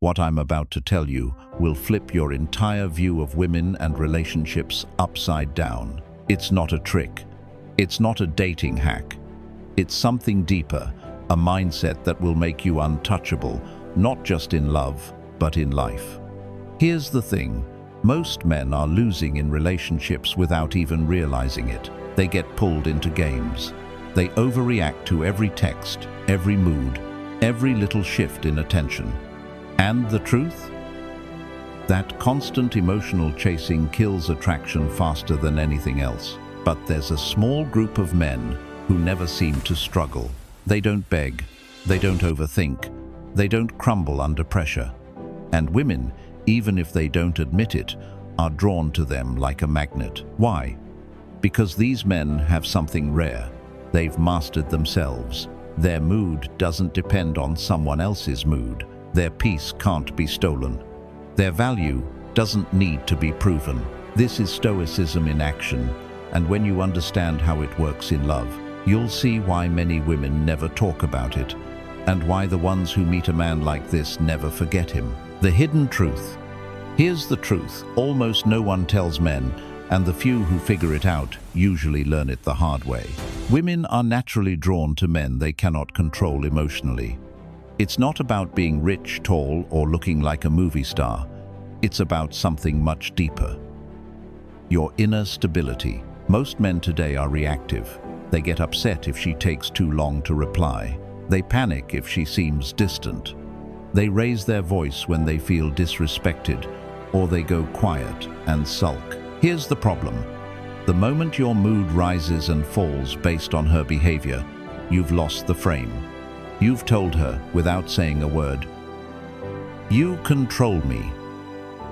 What I'm about to tell you will flip your entire view of women and relationships upside down. It's not a trick. It's not a dating hack. It's something deeper, a mindset that will make you untouchable, not just in love, but in life. Here's the thing. Most men are losing in relationships without even realizing it. They get pulled into games. They overreact to every text, every mood, every little shift in attention. And the truth? That constant emotional chasing kills attraction faster than anything else. But there's a small group of men who never seem to struggle. They don't beg, they don't overthink, they don't crumble under pressure. And women, even if they don't admit it, are drawn to them like a magnet. Why? Because these men have something rare. They've mastered themselves. Their mood doesn't depend on someone else's mood. Their peace can't be stolen. Their value doesn't need to be proven. This is Stoicism in action, and when you understand how it works in love, you'll see why many women never talk about it, and why the ones who meet a man like this never forget him. The hidden truth. Here's the truth. Almost no one tells men, and the few who figure it out usually learn it the hard way. Women are naturally drawn to men they cannot control emotionally. It's not about being rich, tall, or looking like a movie star. It's about something much deeper. Your inner stability. Most men today are reactive. They get upset if she takes too long to reply. They panic if she seems distant. They raise their voice when they feel disrespected, or they go quiet and sulk. Here's the problem. The moment your mood rises and falls based on her behavior, you've lost the frame. You've told her, without saying a word, "You control me."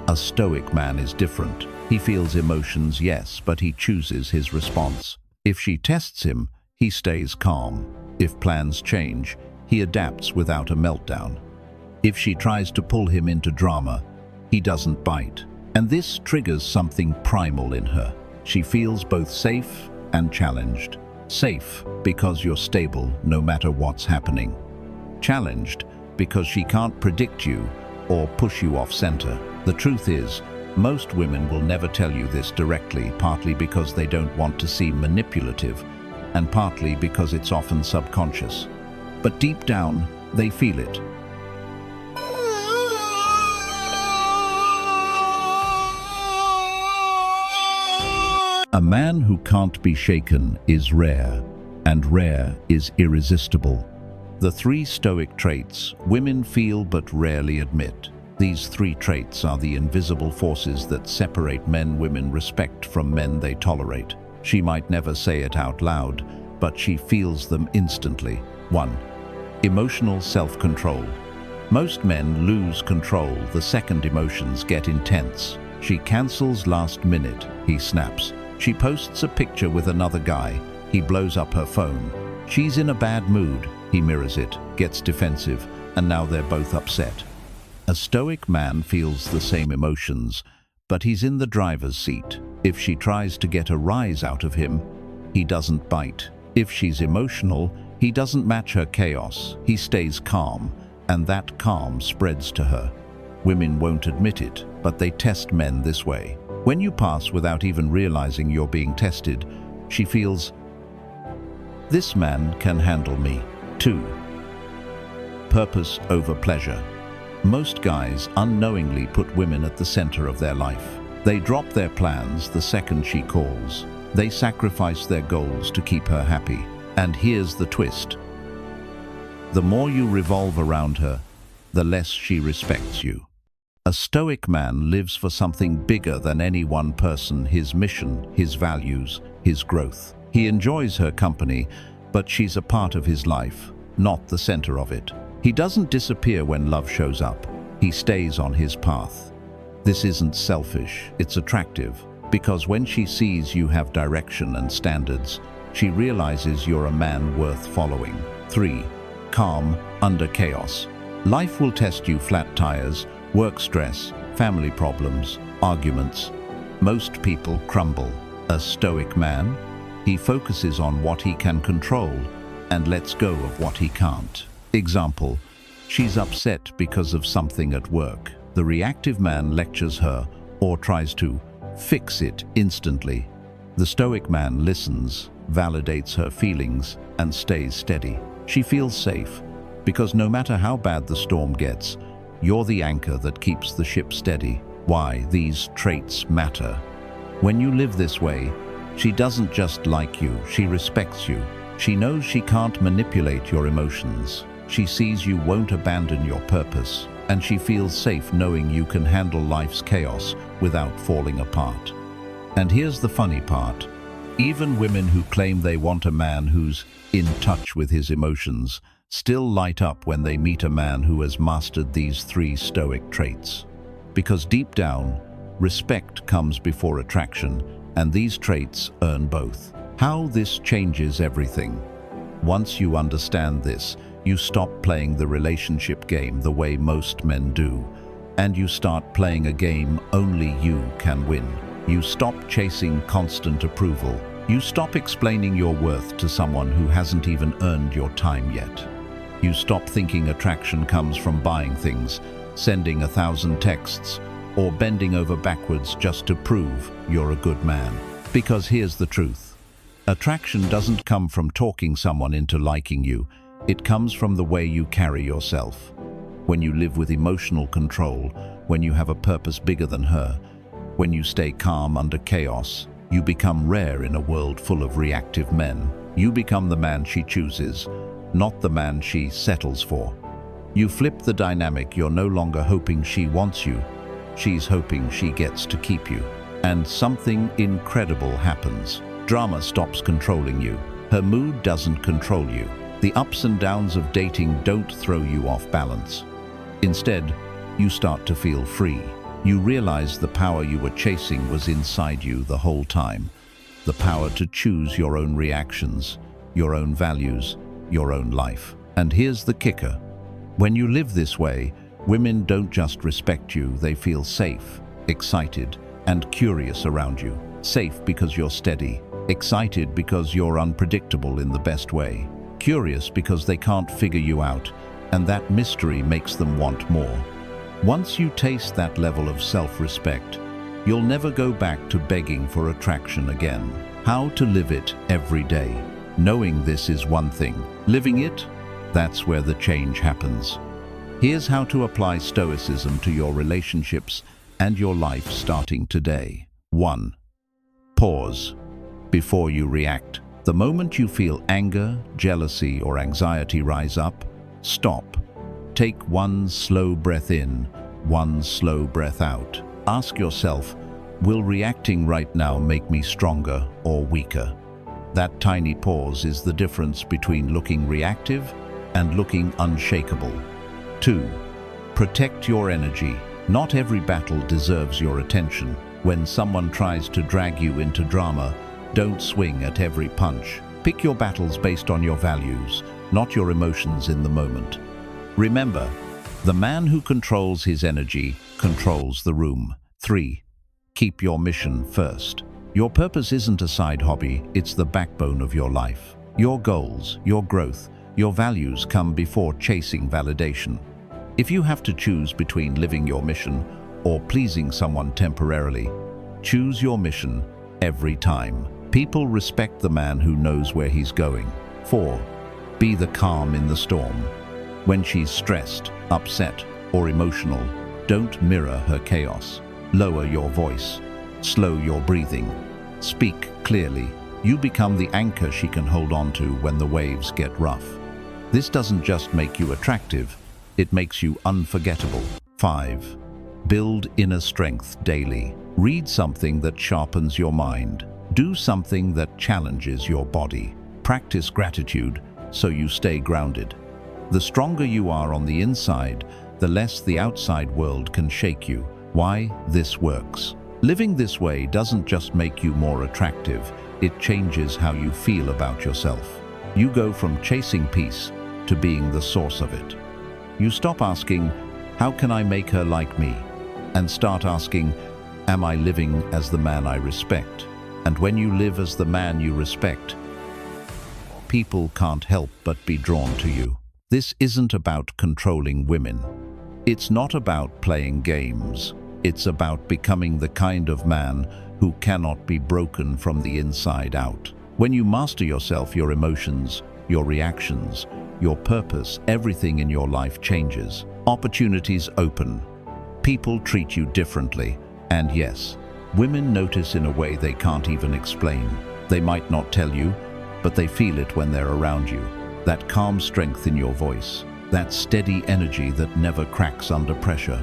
A Stoic man is different. He feels emotions, yes, but he chooses his response. If she tests him, he stays calm. If plans change, he adapts without a meltdown. If she tries to pull him into drama, he doesn't bite. And this triggers something primal in her. She feels both safe and challenged. Safe because you're stable no matter what's happening. Challenged because she can't predict you or push you off center. The truth is, most women will never tell you this directly, partly because they don't want to seem manipulative, and partly because it's often subconscious. But deep down, they feel it. A man who can't be shaken is rare, and rare is irresistible. The 3 Stoic traits women feel but rarely admit. These 3 traits are the invisible forces that separate men-women respect from men they tolerate. She might never say it out loud, but she feels them instantly. 1. Emotional self-control. Most men lose control the second emotions get intense. She cancels last minute, he snaps. She posts a picture with another guy, he blows up her phone. She's in a bad mood, he mirrors it, gets defensive, and now they're both upset. A Stoic man feels the same emotions, but he's in the driver's seat. If she tries to get a rise out of him, he doesn't bite. If she's emotional, he doesn't match her chaos. He stays calm, and that calm spreads to her. Women won't admit it, but they test men this way. When you pass without even realizing you're being tested, she feels, "This man can handle me." 2. Purpose over pleasure. Most guys unknowingly put women at the center of their life. They drop their plans the second she calls. They sacrifice their goals to keep her happy. And here's the twist. The more you revolve around her, the less she respects you. A Stoic man lives for something bigger than any one person, his mission, his values, his growth. He enjoys her company, but she's a part of his life, not the center of it. He doesn't disappear when love shows up. He stays on his path. This isn't selfish, it's attractive, because when she sees you have direction and standards, she realizes you're a man worth following. 3. Calm under chaos. Life will test you: flat tires, work stress, family problems, arguments. Most people crumble. A Stoic man, he focuses on what he can control and lets go of what he can't. Example, She's upset because of something at work. The reactive man lectures her or tries to fix it instantly. The Stoic man listens, validates her feelings, and stays steady. She feels safe because no matter how bad the storm gets, you're the anchor that keeps the ship steady. Why these traits matter? When you live this way, she doesn't just like you, she respects you. She knows she can't manipulate your emotions. She sees you won't abandon your purpose, and she feels safe knowing you can handle life's chaos without falling apart. And here's the funny part. Even women who claim they want a man who's in touch with his emotions still light up when they meet a man who has mastered these 3 Stoic traits. Because deep down, respect comes before attraction, and these traits earn both. How this changes everything. Once you understand this, you stop playing the relationship game the way most men do, and you start playing a game only you can win. You stop chasing constant approval. You stop explaining your worth to someone who hasn't even earned your time yet. You stop thinking attraction comes from buying things, sending 1,000 texts, or bending over backwards just to prove you're a good man. Because here's the truth. Attraction doesn't come from talking someone into liking you. It comes from the way you carry yourself. When you live with emotional control, when you have a purpose bigger than her, when you stay calm under chaos, you become rare in a world full of reactive men. You become the man she chooses, not the man she settles for. You flip the dynamic. You're no longer hoping she wants you. She's hoping she gets to keep you. And something incredible happens. Drama stops controlling you. Her mood doesn't control you. The ups and downs of dating don't throw you off balance. Instead, you start to feel free. You realize the power you were chasing was inside you the whole time. The power to choose your own reactions, your own values, your own life. And here's the kicker. When you live this way, women don't just respect you, they feel safe, excited, and curious around you. Safe because you're steady, excited because you're unpredictable in the best way, curious because they can't figure you out, and that mystery makes them want more. Once you taste that level of self-respect, you'll never go back to begging for attraction again. How to live it every day. Knowing this is one thing. Living it, that's where the change happens. Here's how to apply Stoicism to your relationships and your life starting today. 1. Pause before you react. The moment you feel anger, jealousy, or anxiety rise up, stop. Take one slow breath in, one slow breath out. Ask yourself, will reacting right now make me stronger or weaker? That tiny pause is the difference between looking reactive and looking unshakable. 2. Protect your energy. Not every battle deserves your attention. When someone tries to drag you into drama, don't swing at every punch. Pick your battles based on your values, not your emotions in the moment. Remember, the man who controls his energy controls the room. 3. Keep your mission first. Your purpose isn't a side hobby, it's the backbone of your life. Your goals, your growth, your values come before chasing validation. If you have to choose between living your mission or pleasing someone temporarily, choose your mission every time. People respect the man who knows where he's going. 4. Be the calm in the storm. When she's stressed, upset, or emotional, don't mirror her chaos. Lower your voice. Slow your breathing. Speak clearly. You become the anchor she can hold on to when the waves get rough. This doesn't just make you attractive, it makes you unforgettable. 5. Build inner strength daily. Read something that sharpens your mind. Do something that challenges your body. Practice gratitude so you stay grounded. The stronger you are on the inside, the less the outside world can shake you. Why this works. Living this way doesn't just make you more attractive, it changes how you feel about yourself. You go from chasing peace to being the source of it. You stop asking, how can I make her like me? And start asking, am I living as the man I respect? And when you live as the man you respect, people can't help but be drawn to you. This isn't about controlling women. It's not about playing games. It's about becoming the kind of man who cannot be broken from the inside out. When you master yourself, your emotions, your reactions, your purpose, everything in your life changes. Opportunities open. People treat you differently. And yes, women notice in a way they can't even explain. They might not tell you, but they feel it when they're around you. That calm strength in your voice, that steady energy that never cracks under pressure,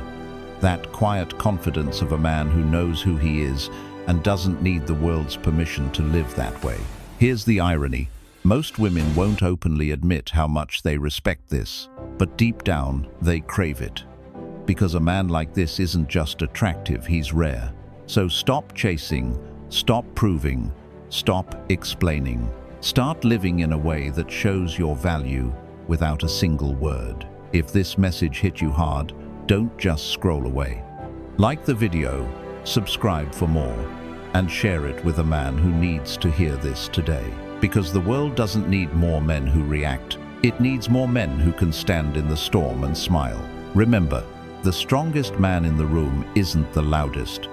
that quiet confidence of a man who knows who he is and doesn't need the world's permission to live that way. Here's the irony. Most women won't openly admit how much they respect this, but deep down, they crave it. Because a man like this isn't just attractive, he's rare. So stop chasing, stop proving, stop explaining. Start living in a way that shows your value without a single word. If this message hit you hard, don't just scroll away. Like the video, subscribe for more, and share it with a man who needs to hear this today. Because the world doesn't need more men who react. It needs more men who can stand in the storm and smile. Remember, the strongest man in the room isn't the loudest.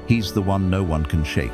He's the one no one can shake.